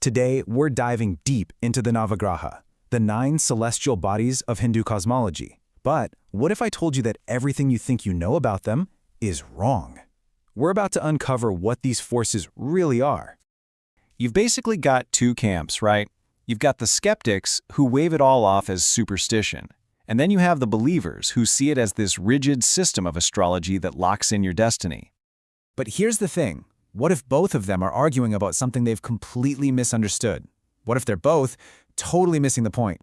Today, we're diving deep into the Navagraha, the 9 celestial bodies of Hindu cosmology. But what if I told you that everything you think you know about them is wrong? We're about to uncover what these forces really are. You've basically got two camps, right? You've got the skeptics who wave it all off as superstition. And then you have the believers who see it as this rigid system of astrology that locks in your destiny. But here's the thing. What if both of them are arguing about something they've completely misunderstood? What if they're both totally missing the point?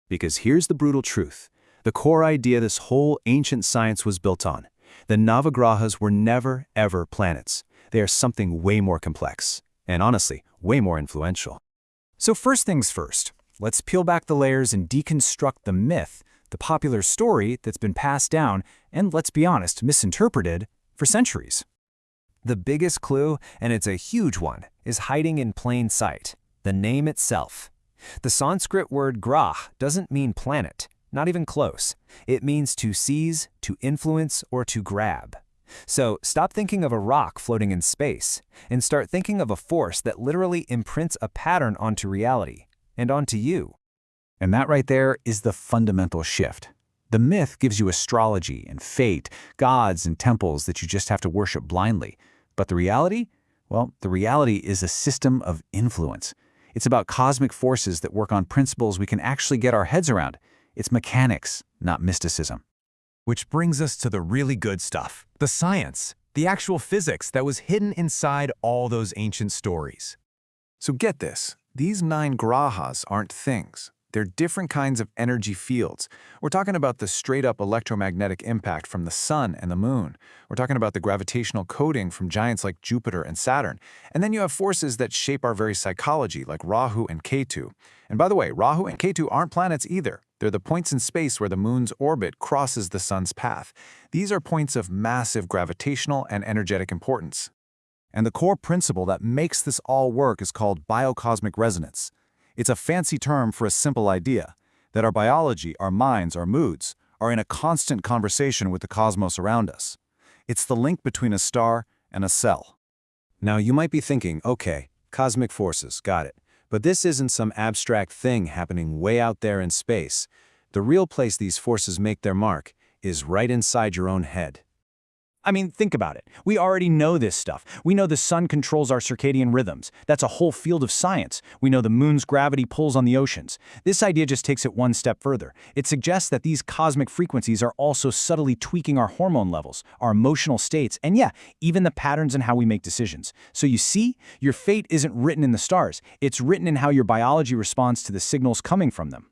Because here's the brutal truth. The core idea this whole ancient science was built on. The Navagrahas were never, ever planets. They are something way more complex. And honestly, way more influential. So first things first, let's peel back the layers and deconstruct the myth, the popular story that's been passed down and, let's be honest, misinterpreted for centuries. The biggest clue, and it's a huge one, is hiding in plain sight: the name itself. The Sanskrit word graha doesn't mean planet, not even close. It means to seize, to influence, or to grab. So stop thinking of a rock floating in space and start thinking of a force that literally imprints a pattern onto reality and onto you. And that right there is the fundamental shift. The myth gives you astrology and fate, gods and temples that you just have to worship blindly. But the reality? Well, the reality is a system of influence. It's about cosmic forces that work on principles we can actually get our heads around. It's mechanics, not mysticism. Which brings us to the really good stuff, the science, the actual physics that was hidden inside all those ancient stories. So get this, these 9 grahas aren't things. They're different kinds of energy fields. We're talking about the straight-up electromagnetic impact from the sun and the moon. We're talking about the gravitational coding from giants like Jupiter and Saturn. And then you have forces that shape our very psychology, like Rahu and Ketu. And by the way, Rahu and Ketu aren't planets either. They're the points in space where the moon's orbit crosses the sun's path. These are points of massive gravitational and energetic importance. And the core principle that makes this all work is called biocosmic resonance. It's a fancy term for a simple idea, that our biology, our minds, our moods, are in a constant conversation with the cosmos around us. It's the link between a star and a cell. Now you might be thinking, okay, cosmic forces, got it. But this isn't some abstract thing happening way out there in space. The real place these forces make their mark is right inside your own head. I mean, think about it. We already know this stuff. We know the sun controls our circadian rhythms. That's a whole field of science. We know the moon's gravity pulls on the oceans. This idea just takes it one step further. It suggests that these cosmic frequencies are also subtly tweaking our hormone levels, our emotional states, and yeah, even the patterns in how we make decisions. So you see, your fate isn't written in the stars. It's written in how your biology responds to the signals coming from them.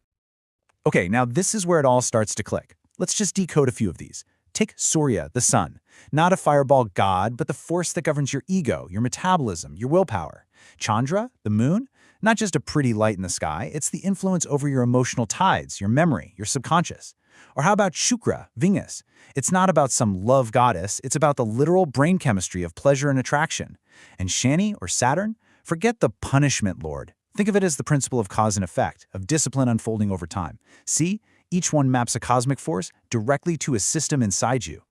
Okay, now this is where it all starts to click. Let's just decode a few of these. Take Surya, the sun. Not a fireball god, but the force that governs your ego, your metabolism, your willpower. Chandra, the moon. Not just a pretty light in the sky, it's the influence over your emotional tides, your memory, your subconscious. Or how about Shukra, Venus? It's not about some love goddess, it's about the literal brain chemistry of pleasure and attraction. And Shani, or Saturn? Forget the punishment lord. Think of it as the principle of cause and effect, of discipline unfolding over time. See? Each one maps a cosmic force directly to a system inside you.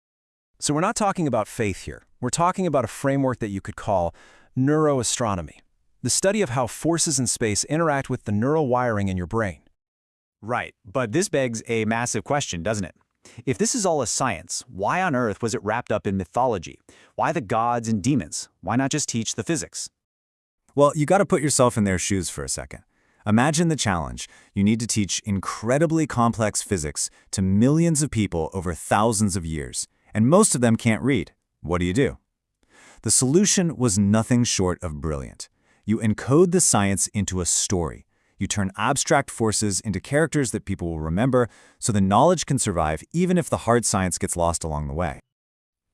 So we're not talking about faith here. We're talking about a framework that you could call neuroastronomy, the study of how forces in space interact with the neural wiring in your brain. Right, but this begs a massive question, doesn't it? If this is all a science, why on earth was it wrapped up in mythology? Why the gods and demons? Why not just teach the physics? Well, you got to put yourself in their shoes for a second. Imagine the challenge. You need to teach incredibly complex physics to millions of people over thousands of years, and most of them can't read. What do? The solution was nothing short of brilliant. You encode the science into a story. You turn abstract forces into characters that people will remember, so the knowledge can survive even if the hard science gets lost along the way.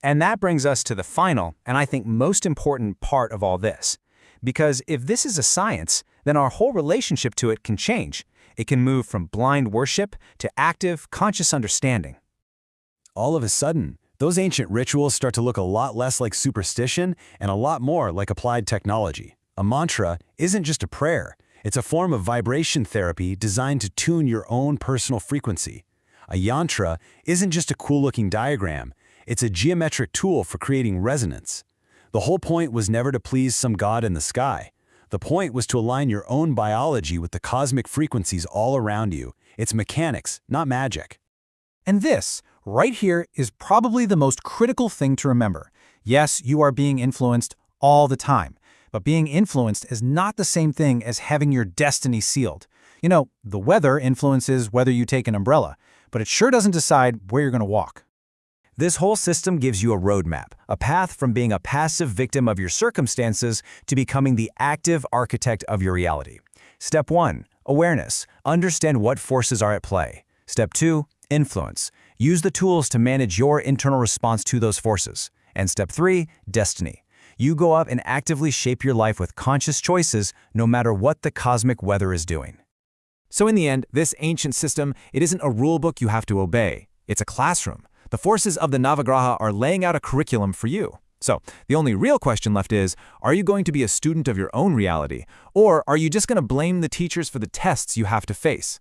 And that brings us to the final, and I think most important part of all this. Because if this is a science, then our whole relationship to it can change. It can move from blind worship to active, conscious understanding. All of a sudden, those ancient rituals start to look a lot less like superstition and a lot more like applied technology. A mantra isn't just a prayer. It's a form of vibration therapy designed to tune your own personal frequency. A yantra isn't just a cool-looking diagram. It's a geometric tool for creating resonance. The whole point was never to please some god in the sky. The point was to align your own biology with the cosmic frequencies all around you. It's mechanics, not magic. And this, right here, is probably the most critical thing to remember. Yes, you are being influenced all the time, but being influenced is not the same thing as having your destiny sealed. You know, the weather influences whether you take an umbrella, but it sure doesn't decide where you're going to walk. This whole system gives you a roadmap, a path from being a passive victim of your circumstances to becoming the active architect of your reality. Step 1, awareness. Understand what forces are at play. Step 2, influence. Use the tools to manage your internal response to those forces. And step 3, destiny. You go up and actively shape your life with conscious choices, no matter what the cosmic weather is doing. So in the end, this ancient system, it isn't a rule book you have to obey. It's a classroom. The forces of the Navagraha are laying out a curriculum for you. So the only real question left is, are you going to be a student of your own reality, or are you just going to blame the teachers for the tests you have to face?